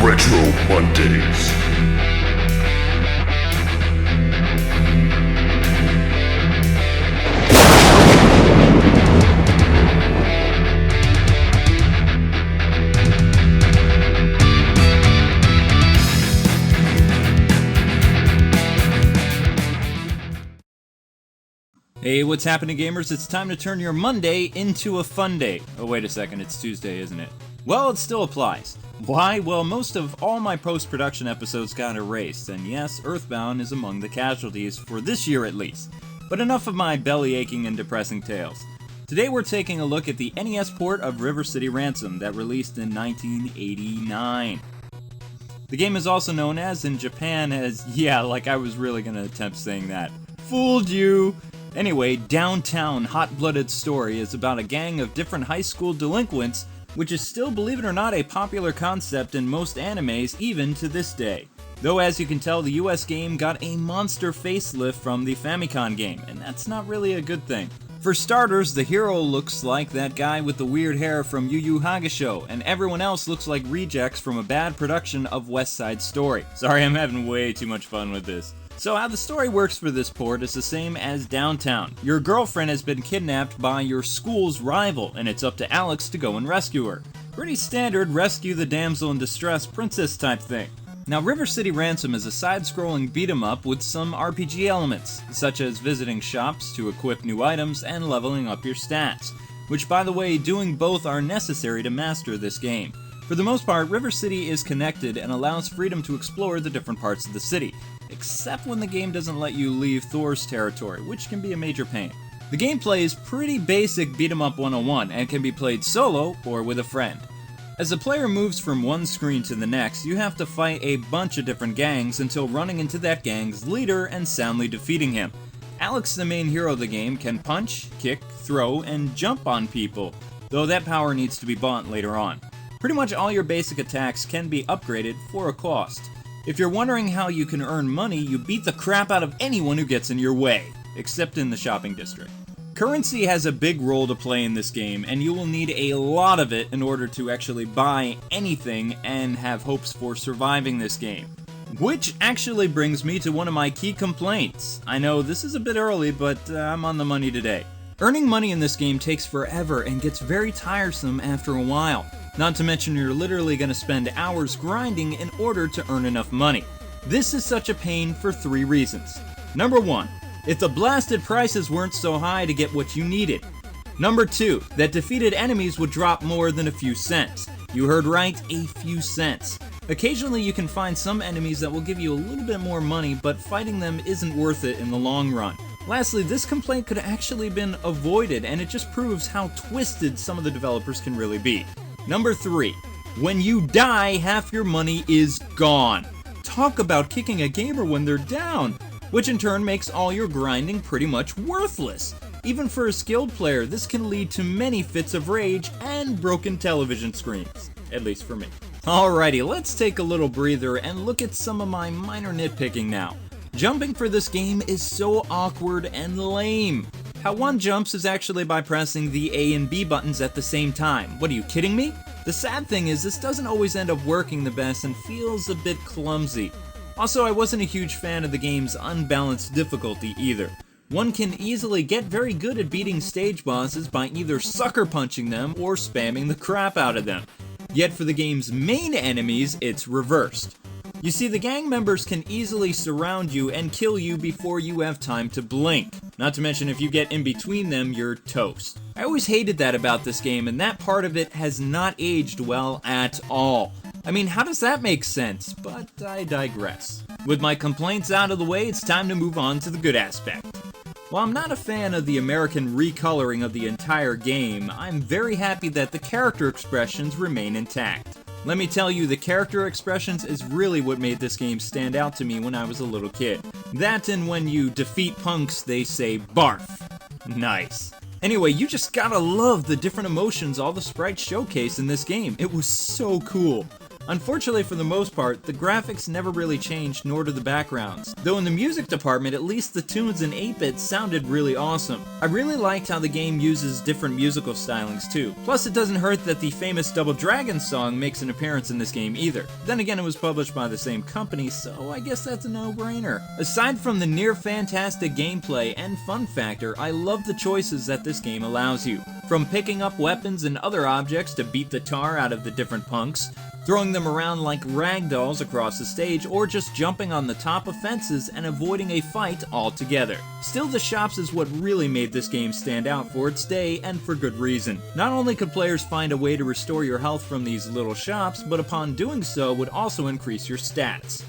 Retro Mondays. Hey, what's happening, gamers? It's time to turn your Monday into a fun day. Oh, wait a second, it's Tuesday, isn't it? Well, it still applies. Why? Well, most of all my post-production episodes got erased, and yes, Earthbound is among the casualties, for this year at least. But enough of my belly-aching and depressing tales. Today we're taking a look at the NES port of City Ransom that released in 1989. The game is also known as, in Japan, as, yeah, like I was really gonna attempt saying that. Fooled you! Anyway, Downtown Hot-Blooded Story is about a gang of different high school delinquents, which is still, believe it or not, a popular concept in most animes even to this day. Though as you can tell, the US game got a monster facelift from the Famicom game, and that's not really a good thing. For starters, the hero looks like that guy with the weird hair from Yu Yu Hakusho, and everyone else looks like rejects from a bad production of West Side Story. Sorry, I'm having way too much fun with this. So how the story works for this port is the same as Downtown. Your girlfriend has been kidnapped by your school's rival, and it's up to Alex to go and rescue her. Pretty standard rescue the damsel in distress princess type thing. Now, City Ransom is a side-scrolling beat-em-up with some RPG elements, such as visiting shops to equip new items and leveling up your stats, which, by the way, doing both are necessary to master this game. For the most part, River City is connected and allows freedom to explore the different parts of the city, except when the game doesn't let you leave Thor's territory, which can be a major pain. The gameplay is pretty basic beat-em-up 101 and can be played solo or with a friend. As the player moves from one screen to the next, you have to fight a bunch of different gangs until running into that gang's leader and soundly defeating him. Alex, the main hero of the game, can punch, kick, throw, and jump on people, though that power needs to be bought later on. Pretty much all your basic attacks can be upgraded for a cost. If you're wondering how you can earn money, you beat the crap out of anyone who gets in your way, except in the shopping district. Currency has a big role to play in this game, and you will need a lot of it in order to actually buy anything and have hopes for surviving this game. Which actually brings me to one of my key complaints. I know this is a bit early, but I'm on the money today. Earning money in this game takes forever and gets very tiresome after a while. Not to mention you're literally going to spend hours grinding in order to earn enough money. This is such a pain for 3 reasons. Number 1, if the blasted prices weren't so high to get what you needed. Number 2, that defeated enemies would drop more than a few cents. You heard right, a few cents. Occasionally you can find some enemies that will give you a little bit more money, but fighting them isn't worth it in the long run. Lastly, this complaint could have actually been avoided, and it just proves how twisted some of the developers can really be. Number 3, when you die, half your money is gone. Talk about kicking a gamer when they're down, which in turn makes all your grinding pretty much worthless. Even for a skilled player, this can lead to many fits of rage and broken television screens, at least for me. Alrighty, let's take a little breather and look at some of my minor nitpicking now. Jumping for this game is so awkward and lame. How one jumps is actually by pressing the A and B buttons at the same time. What, are you kidding me? The sad thing is this doesn't always end up working the best and feels a bit clumsy. Also, I wasn't a huge fan of the game's unbalanced difficulty either. One can easily get very good at beating stage bosses by either sucker punching them or spamming the crap out of them. Yet for the game's main enemies, it's reversed. You see, the gang members can easily surround you and kill you before you have time to blink. Not to mention, if you get in between them, you're toast. I always hated that about this game, and that part of it has not aged well at all. I mean, how does that make sense? But I digress. With my complaints out of the way, it's time to move on to the good aspect. While I'm not a fan of the American recoloring of the entire game, I'm very happy that the character expressions remain intact. Let me tell you, the character expressions is really what made this game stand out to me when I was a little kid. That and when you defeat punks, they say barf. Nice. Anyway, you just gotta love the different emotions all the sprites showcase in this game. It was so cool. Unfortunately, for the most part, the graphics never really changed, nor do the backgrounds. Though in the music department, at least the tunes in 8-bit sounded really awesome. I really liked how the game uses different musical stylings too. Plus, it doesn't hurt that the famous Double Dragon song makes an appearance in this game either. Then again, it was published by the same company, so I guess that's a no-brainer. Aside from the near-fantastic gameplay and fun factor, I love the choices that this game allows you. From picking up weapons and other objects to beat the tar out of the different punks, throwing them around like ragdolls across the stage, or just jumping on the top of fences and avoiding a fight altogether. Still, the shops is what really made this game stand out for its day, and for good reason. Not only could players find a way to restore your health from these little shops, but upon doing so would also increase your stats.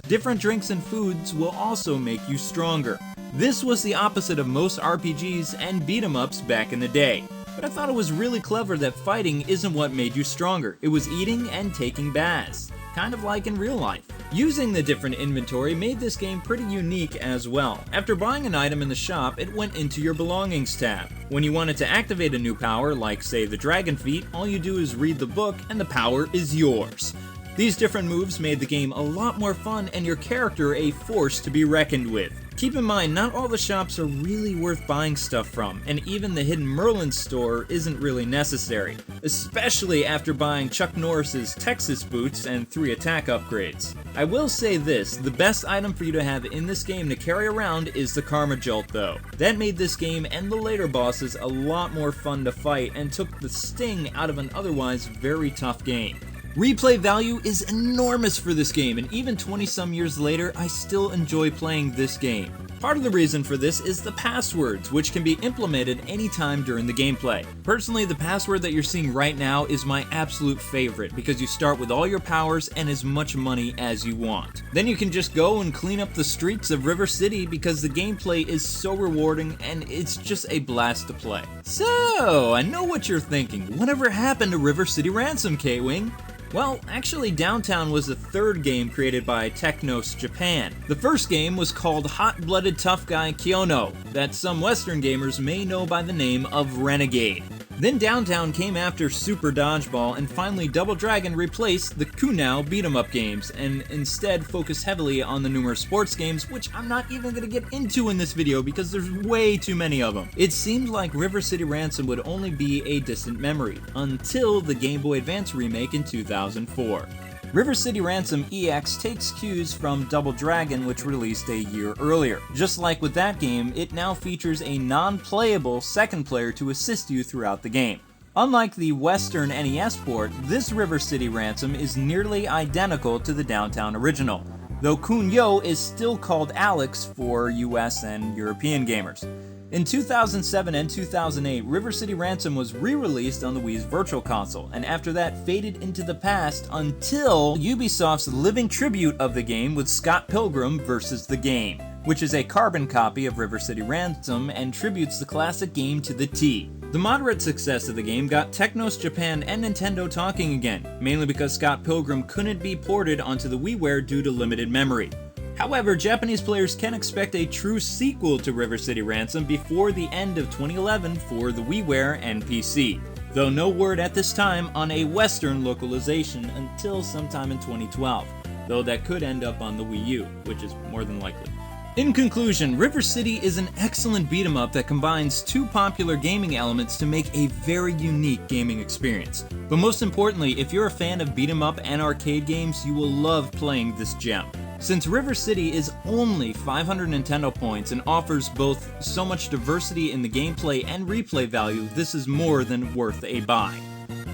Different drinks and foods will also make you stronger. This was the opposite of most RPGs and beat-em-ups back in the day. But I thought it was really clever that fighting isn't what made you stronger. It was eating and taking baths, kind of like in real life. Using the different inventory made this game pretty unique as well. After buying an item in the shop, it went into your belongings tab. When you wanted to activate a new power, like say the Dragon Feet, all you do is read the book and the power is yours. These different moves made the game a lot more fun and your character a force to be reckoned with. Keep in mind, not all the shops are really worth buying stuff from, and even the Hidden Merlin store isn't really necessary, especially after buying Chuck Norris's Texas boots and 3 attack upgrades. I will say this, the best item for you to have in this game to carry around is the Karma Jolt though. That made this game and the later bosses a lot more fun to fight and took the sting out of an otherwise very tough game. Replay value is enormous for this game, and even 20-some years later, I still enjoy playing this game. Part of the reason for this is the passwords, which can be implemented anytime during the gameplay. Personally, the password that you're seeing right now is my absolute favorite, because you start with all your powers and as much money as you want. Then you can just go and clean up the streets of River City because the gameplay is so rewarding and it's just a blast to play. So, I know what you're thinking. Whatever happened to River City Ransom, K-Wing? Well, actually Downtown was the third game created by Technos Japan. The first game was called Hot-Blooded Tough Guy Kyono, that some Western gamers may know by the name of Renegade. Then Downtown came after Super Dodgeball, and finally Double Dragon replaced the Kunao beat-em-up games, and instead focused heavily on the numerous sports games, which I'm not even going to get into in this video because there's way too many of them. It seemed like River City Ransom would only be a distant memory, until the Game Boy Advance remake in 2004. River City Ransom EX takes cues from Double Dragon, which released a year earlier. Just like with that game, it now features a non-playable second player to assist you throughout the game. Unlike the Western NES port, this River City Ransom is nearly identical to the Downtown original, though Kunyo is still called Alex for US and European gamers. In 2007 and 2008, River City Ransom was re-released on the Wii's Virtual Console, and after that faded into the past until Ubisoft's living tribute of the game with Scott Pilgrim vs. the Game, which is a carbon copy of River City Ransom and tributes the classic game to the T. The moderate success of the game got Technos Japan and Nintendo talking again, mainly because Scott Pilgrim couldn't be ported onto the WiiWare due to limited memory. However, Japanese players can expect a true sequel to River City Ransom before the end of 2011 for the WiiWare and PC, though no word at this time on a Western localization until sometime in 2012, though that could end up on the Wii U, which is more than likely. In conclusion, River City is an excellent beat-em-up that combines two popular gaming elements to make a very unique gaming experience. But most importantly, if you're a fan of beat-em-up and arcade games, you will love playing this gem. Since River City is only 500 Nintendo points and offers both so much diversity in the gameplay and replay value, this is more than worth a buy.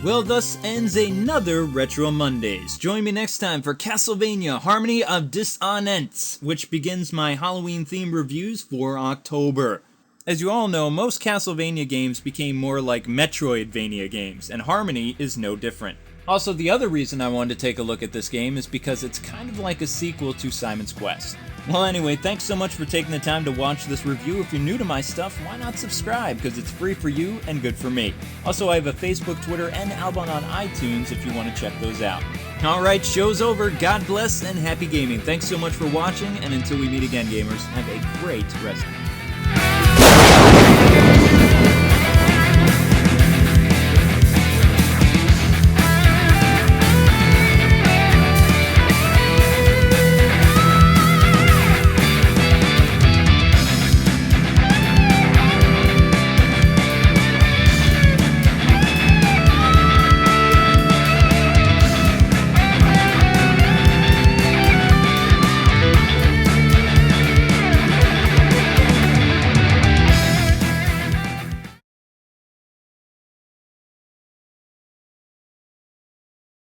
Well, thus ends another Retro Mondays. Join me next time for Castlevania Harmony of Dissonance, which begins my Halloween-themed reviews for October. As you all know, most Castlevania games became more like Metroidvania games, and Harmony is no different. Also, the other reason I wanted to take a look at this game is because it's kind of like a sequel to Simon's Quest. Well, anyway, thanks so much for taking the time to watch this review. If you're new to my stuff, why not subscribe? Because it's free for you and good for me. Also, I have a Facebook, Twitter, and album on iTunes if you want to check those out. Alright, show's over. God bless and happy gaming. Thanks so much for watching, and until we meet again, gamers, have a great rest of the day.